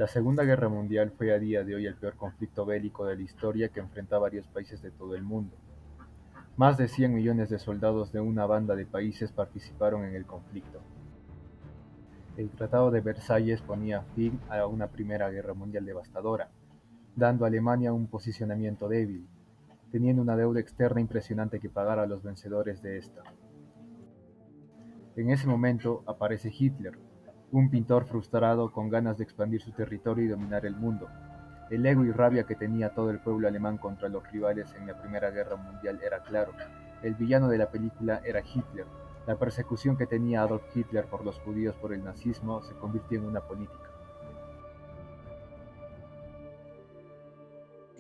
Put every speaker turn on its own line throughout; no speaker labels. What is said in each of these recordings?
La Segunda Guerra Mundial fue a día de hoy el peor conflicto bélico de la historia que enfrenta a varios países de todo el mundo. Más de 100 millones de soldados de una banda de países participaron en el conflicto. El Tratado de Versalles ponía fin a una Primera Guerra Mundial devastadora, dando a Alemania un posicionamiento débil, teniendo una deuda externa impresionante que pagar a los vencedores de esta. En ese momento aparece Hitler, un pintor frustrado con ganas de expandir su territorio y dominar el mundo. El ego y rabia que tenía todo el pueblo alemán contra los rivales en la Primera Guerra Mundial era claro. El villano de la película era Hitler. La persecución que tenía Adolf Hitler por los judíos por el nazismo se convirtió en una política.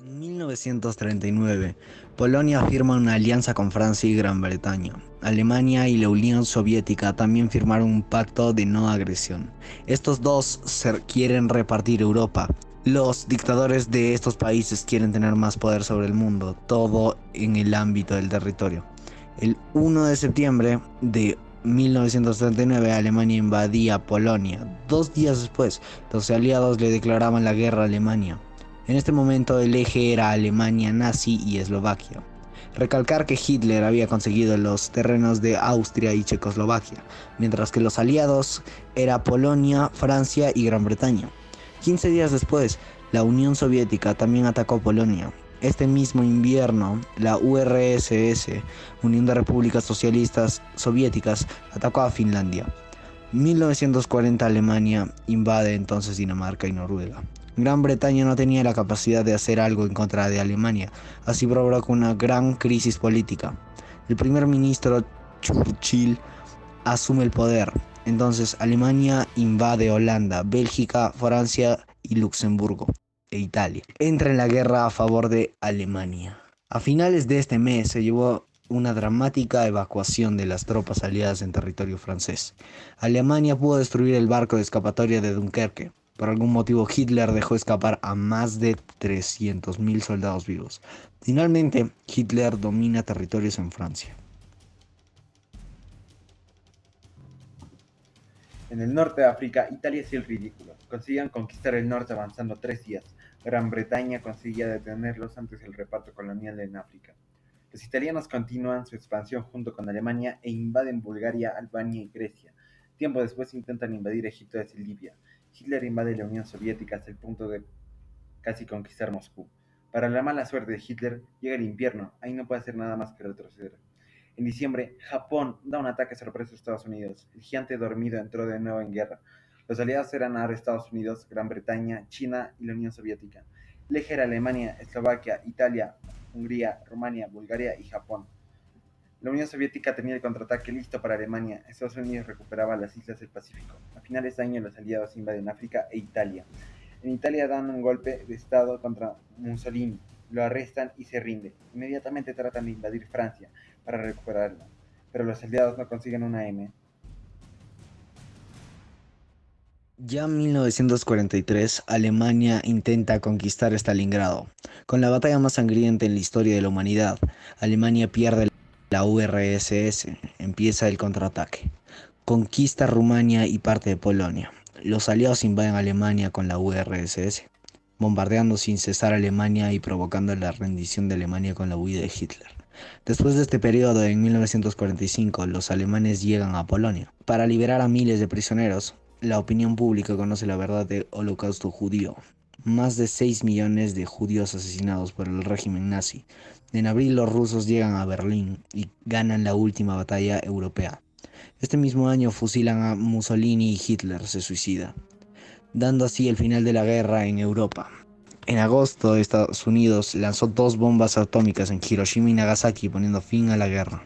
En 1939, Polonia firma una alianza con Francia y Gran Bretaña. Alemania y la Unión Soviética también firmaron un pacto de no agresión. Estos dos quieren repartir Europa. Los dictadores de estos países quieren tener más poder sobre el mundo, todo en el ámbito del territorio. El 1 de septiembre de 1939, Alemania invadía Polonia. 2 días después, los aliados le declaraban la guerra a Alemania. En este momento el eje era Alemania nazi y Eslovaquia. Recalcar que Hitler había conseguido los terrenos de Austria y Checoslovaquia, mientras que los aliados era Polonia, Francia y Gran Bretaña. 15 días después, la Unión Soviética también atacó Polonia. Este mismo invierno, la URSS, Unión de Repúblicas Socialistas Soviéticas, atacó a Finlandia. 1940 Alemania invade entonces Dinamarca y Noruega. Gran Bretaña no tenía la capacidad de hacer algo en contra de Alemania, así provocó una gran crisis política. El primer ministro Churchill asume el poder. Entonces Alemania invade Holanda, Bélgica, Francia y Luxemburgo e Italia. Entra en la guerra a favor de Alemania. A finales de este mes se llevó una dramática evacuación de las tropas aliadas en territorio francés. Alemania pudo destruir el barco de escapatoria de Dunkerque. Por algún motivo Hitler dejó escapar a más de 300.000 soldados vivos. Finalmente, Hitler domina territorios en Francia.
En el norte de África, Italia hacía el ridículo. Conseguían conquistar el norte avanzando 3 días. Gran Bretaña conseguía detenerlos antes del reparto colonial en África. Los italianos continúan su expansión junto con Alemania e invaden Bulgaria, Albania y Grecia. Tiempo después intentan invadir Egipto desde Libia. Hitler invade la Unión Soviética hasta el punto de casi conquistar Moscú. Para la mala suerte de Hitler, llega el invierno, ahí no puede hacer nada más que retroceder. En diciembre, Japón da un ataque sorpresa a Estados Unidos. El gigante dormido entró de nuevo en guerra. Los aliados eran ahora Estados Unidos, Gran Bretaña, China y la Unión Soviética. El eje era Alemania, Eslovaquia, Italia, Hungría, Rumania, Bulgaria y Japón. La Unión Soviética tenía el contraataque listo para Alemania. Estados Unidos recuperaba las islas del Pacífico. A finales de año los aliados invaden África e Italia. En Italia dan un golpe de estado contra Mussolini, lo arrestan y se rinde. Inmediatamente tratan de invadir Francia para recuperarla, pero los aliados no consiguen una M.
Ya en 1943, Alemania intenta conquistar Stalingrado. Con la batalla más sangrienta en la historia de la humanidad, Alemania pierde la URSS, empieza el contraataque. Conquista Rumania y parte de Polonia. Los aliados invaden Alemania con la URSS, bombardeando sin cesar a Alemania y provocando la rendición de Alemania con la huida de Hitler. Después de este periodo, en 1945, los alemanes llegan a Polonia para liberar a miles de prisioneros. La opinión pública conoce la verdad del Holocausto judío. Más de 6 millones de judíos asesinados por el régimen nazi. En abril los rusos llegan a Berlín y ganan la última batalla europea. Este mismo año fusilan a Mussolini y Hitler se suicida, dando así el final de la guerra en Europa. En agosto, Estados Unidos lanzó 2 bombas atómicas en Hiroshima y Nagasaki, poniendo fin a la guerra.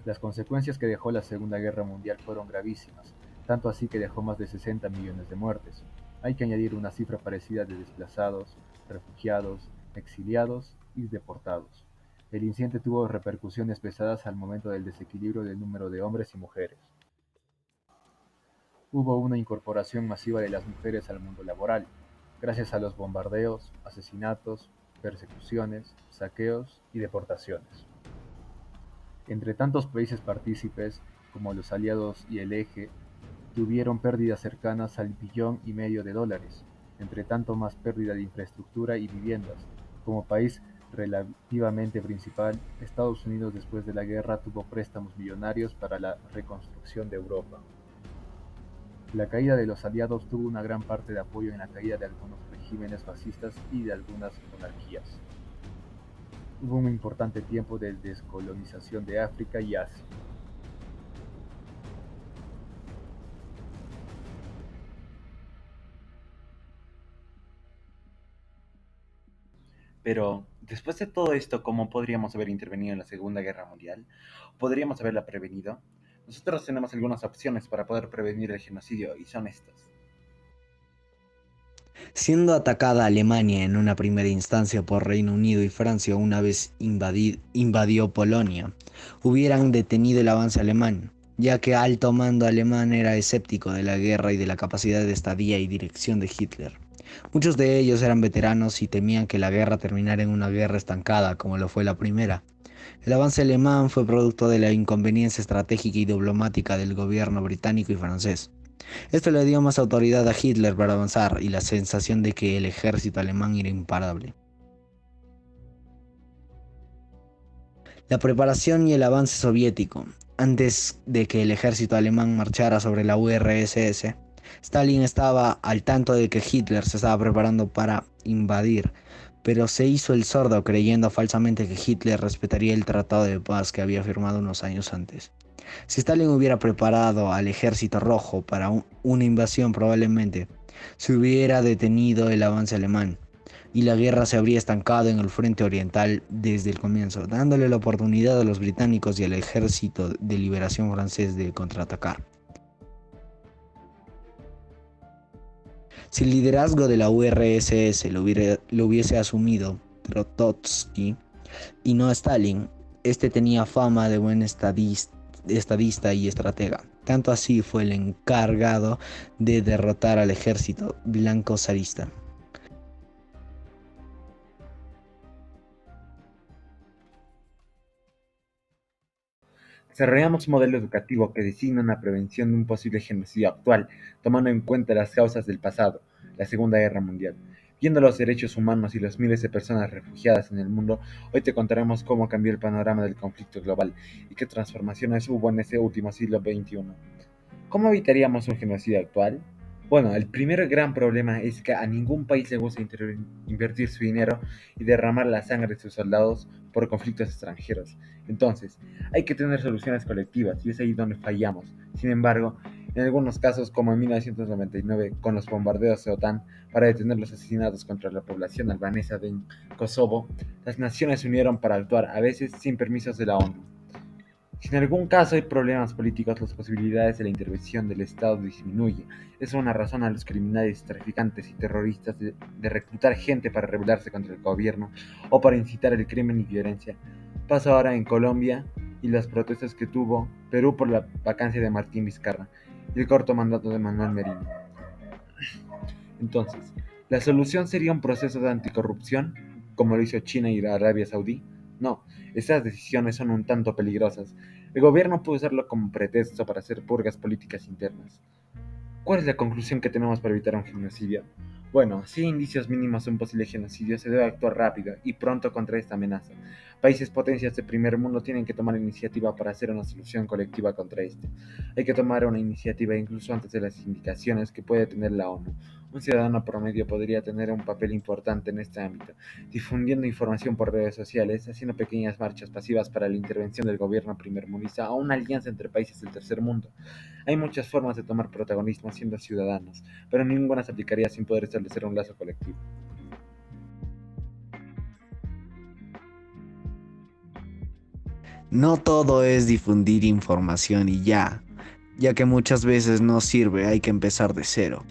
Las consecuencias que dejó la Segunda Guerra Mundial fueron gravísimas, tanto así que dejó más de 60 millones de muertes. Hay que añadir una cifra parecida de desplazados, refugiados, exiliados y deportados. El incidente tuvo repercusiones pesadas al momento del desequilibrio del número de hombres y mujeres. Hubo una incorporación masiva de las mujeres al mundo laboral, gracias a los bombardeos, asesinatos persecuciones, saqueos y deportaciones. Entre tantos países partícipes, como los aliados y el Eje, tuvieron pérdidas cercanas al $1,500,000,000, entre tanto más pérdida de infraestructura y viviendas. Como país relativamente principal, Estados Unidos después de la guerra tuvo préstamos millonarios para la reconstrucción de Europa. La caída de los aliados tuvo una gran parte de apoyo en la caída de algunos regímenes fascistas y de algunas monarquías. Hubo un importante tiempo de descolonización de África y Asia.
Pero, después de todo esto, ¿cómo podríamos haber intervenido en la Segunda Guerra Mundial? ¿Podríamos haberla prevenido? Nosotros tenemos algunas opciones para poder prevenir el genocidio y son estas.
Siendo atacada Alemania en una primera instancia por Reino Unido y Francia una vez invadió Polonia, hubieran detenido el avance alemán, ya que alto mando alemán era escéptico de la guerra y de la capacidad de estadía y dirección de Hitler. Muchos de ellos eran veteranos y temían que la guerra terminara en una guerra estancada como lo fue la primera. El avance alemán fue producto de la inconveniencia estratégica y diplomática del gobierno británico y francés. Esto le dio más autoridad a Hitler para avanzar y la sensación de que el ejército alemán era imparable. La preparación y el avance soviético. Antes de que el ejército alemán marchara sobre la URSS, Stalin estaba al tanto de que Hitler se estaba preparando para invadir, pero se hizo el sordo creyendo falsamente que Hitler respetaría el tratado de paz que había firmado unos años antes. Si Stalin hubiera preparado al ejército rojo para una invasión, probablemente se hubiera detenido el avance alemán y la guerra se habría estancado en el frente oriental desde el comienzo, dándole la oportunidad a los británicos y al ejército de liberación francés de contraatacar. Si el liderazgo de la URSS lo hubiese asumido Trotsky y no Stalin, este tenía fama de buen estadista y estratega. Tanto así fue el encargado de derrotar al ejército blanco zarista.
Desarrollamos un modelo educativo que designa una prevención de un posible genocidio actual, tomando en cuenta las causas del pasado, la Segunda Guerra Mundial. Viendo los derechos humanos y los miles de personas refugiadas en el mundo, hoy te contaremos cómo cambió el panorama del conflicto global y qué transformaciones hubo en ese último siglo XXI. ¿Cómo evitaríamos un genocidio actual? Bueno, el primer gran problema es que a ningún país le gusta invertir su dinero y derramar la sangre de sus soldados por conflictos extranjeros. Entonces, hay que tener soluciones colectivas y es ahí donde fallamos. Sin embargo, en algunos casos, como en 1999 con los bombardeos de OTAN para detener los asesinatos contra la población albanesa de Kosovo, las naciones se unieron para actuar, a veces sin permisos de la ONU. Si en algún caso hay problemas políticos, las posibilidades de la intervención del Estado disminuyen. Es una razón a los criminales, traficantes y terroristas de reclutar gente para rebelarse contra el gobierno o para incitar el crimen y violencia. Pasa ahora en Colombia y las protestas que tuvo Perú por la vacancia de Martín Vizcarra y el corto mandato de Manuel Merino. Entonces, ¿la solución sería un proceso de anticorrupción, como lo hizo China y Arabia Saudí? No, estas decisiones son un tanto peligrosas. El gobierno puede usarlo como pretexto para hacer purgas políticas internas. ¿Cuál es la conclusión que tenemos para evitar un genocidio? Bueno, si hay indicios mínimos de un posible genocidio, se debe actuar rápido y pronto contra esta amenaza. Países potencias de primer mundo tienen que tomar iniciativa para hacer una solución colectiva contra este. Hay que tomar una iniciativa incluso antes de las indicaciones que puede tener la ONU. Un ciudadano promedio podría tener un papel importante en este ámbito, difundiendo información por redes sociales, haciendo pequeñas marchas pasivas para la intervención del gobierno primermundista o una alianza entre países del tercer mundo. Hay muchas formas de tomar protagonismo siendo ciudadanos, pero ninguna se aplicaría sin poder establecer un lazo colectivo.
No todo es difundir información y ya que muchas veces no sirve, hay que empezar de cero.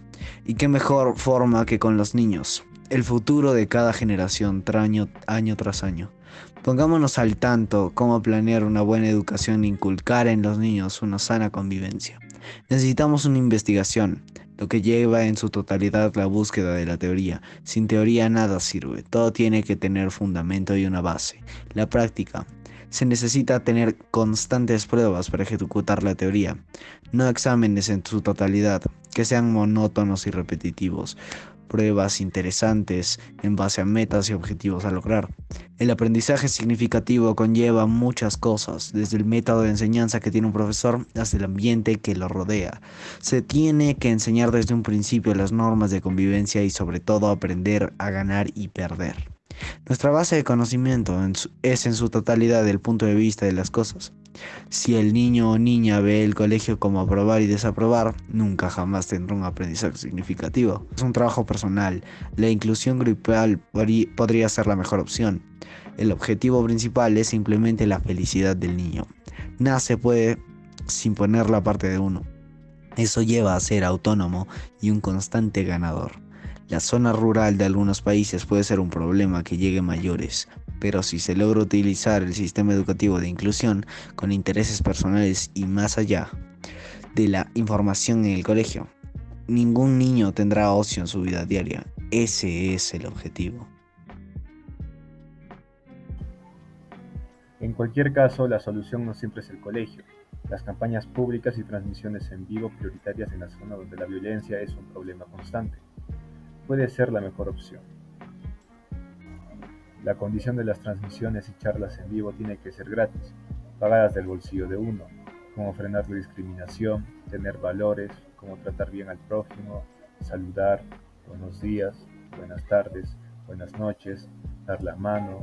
Y qué mejor forma que con los niños, el futuro de cada generación año tras año. Pongámonos al tanto cómo planear una buena educación e inculcar en los niños una sana convivencia. Necesitamos una investigación, lo que lleva en su totalidad la búsqueda de la teoría. Sin teoría nada sirve, todo tiene que tener fundamento y una base. La práctica. Se necesita tener constantes pruebas para ejecutar la teoría, no exámenes en su totalidad, que sean monótonos y repetitivos, pruebas interesantes en base a metas y objetivos a lograr. El aprendizaje significativo conlleva muchas cosas, desde el método de enseñanza que tiene un profesor hasta el ambiente que lo rodea. Se tiene que enseñar desde un principio las normas de convivencia y sobre todo aprender a ganar y perder. Nuestra base de conocimiento es en su totalidad el punto de vista de las cosas. Si el niño o niña ve el colegio como aprobar y desaprobar, nunca jamás tendrá un aprendizaje significativo. Es un trabajo personal. La inclusión grupal podría ser la mejor opción. El objetivo principal es simplemente la felicidad del niño. Nada se puede sin poner la parte de uno. Eso lleva a ser autónomo y un constante ganador. La zona rural de algunos países puede ser un problema que llegue a mayores, pero si se logra utilizar el sistema educativo de inclusión con intereses personales y más allá de la información en el colegio, ningún niño tendrá ocio en su vida diaria. Ese es el objetivo.
En cualquier caso, la solución no siempre es el colegio. Las campañas públicas y transmisiones en vivo prioritarias en la zona donde la violencia es un problema constante puede ser la mejor opción. La condición de las transmisiones y charlas en vivo tiene que ser gratis, pagadas del bolsillo de uno, como frenar la discriminación, tener valores, como tratar bien al prójimo, saludar, buenos días, buenas tardes, buenas noches, dar la mano,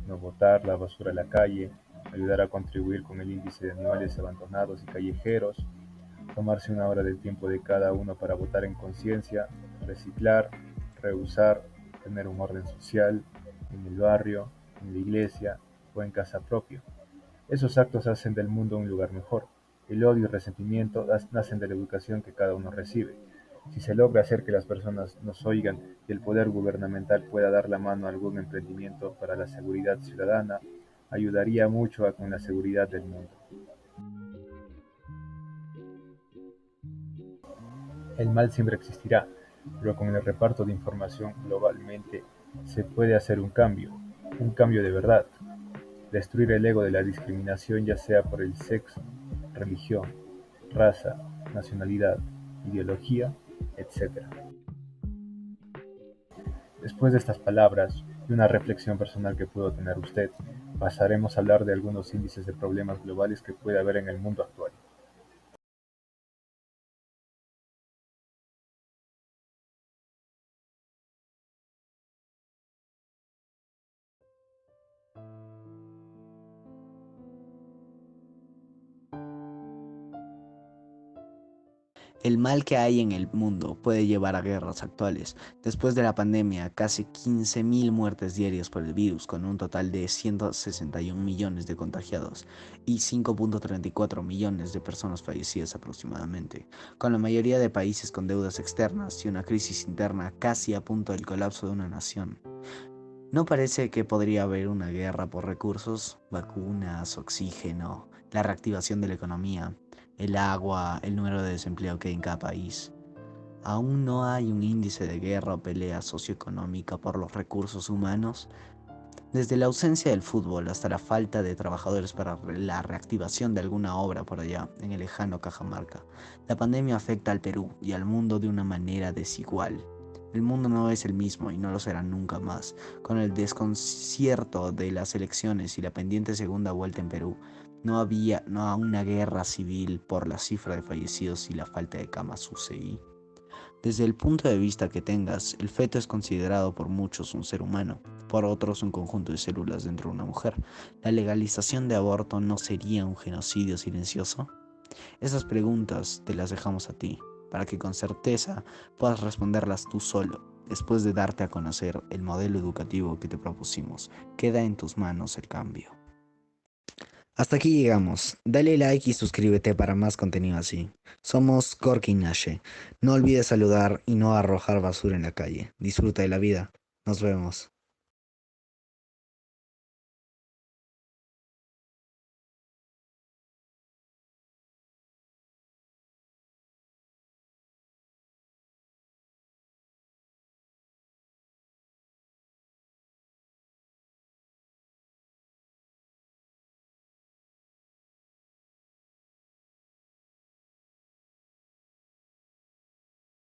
no botar la basura a la calle, ayudar a contribuir con el índice de animales abandonados y callejeros, tomarse una hora del tiempo de cada uno para votar en conciencia, reciclar, reusar, tener un orden social, en el barrio, en la iglesia o en casa propia. Esos actos hacen del mundo un lugar mejor. El odio y resentimiento nacen de la educación que cada uno recibe. Si se logra hacer que las personas nos oigan y el poder gubernamental pueda dar la mano a algún emprendimiento para la seguridad ciudadana, ayudaría mucho con la seguridad del mundo. El mal siempre existirá, pero con el reparto de información globalmente se puede hacer un cambio de verdad, destruir el ego de la discriminación ya sea por el sexo, religión, raza, nacionalidad, ideología, etc. Después de estas palabras y una reflexión personal que pudo tener usted, pasaremos a hablar de algunos índices de problemas globales que puede haber en el mundo actual.
El mal que hay en el mundo puede llevar a guerras actuales. Después de la pandemia, casi 15.000 muertes diarias por el virus, con un total de 161 millones de contagiados y 5.34 millones de personas fallecidas aproximadamente, con la mayoría de países con deudas externas y una crisis interna casi a punto del colapso de una nación. ¿No parece que podría haber una guerra por recursos, vacunas, oxígeno, la reactivación de la economía, el agua, el número de desempleo que hay en cada país? Aún no hay un índice de guerra o pelea socioeconómica por los recursos humanos. Desde la ausencia del fútbol hasta la falta de trabajadores para la reactivación de alguna obra por allá, en el lejano Cajamarca, la pandemia afecta al Perú y al mundo de una manera desigual. El mundo no es el mismo y no lo será nunca más. Con el desconcierto de las elecciones y la pendiente segunda vuelta en Perú, no había una guerra civil por la cifra de fallecidos y la falta de camas UCI. Desde el punto de vista que tengas, el feto es considerado por muchos un ser humano, por otros un conjunto de células dentro de una mujer. ¿La legalización de aborto no sería un genocidio silencioso? Esas preguntas te las dejamos a ti, para que con certeza puedas responderlas tú solo. Después de darte a conocer el modelo educativo que te propusimos, queda en tus manos el cambio. Hasta aquí llegamos. Dale like y suscríbete para más contenido así. Somos Corky y Nashe. No olvides saludar y no arrojar basura en la calle. Disfruta de la vida. Nos vemos.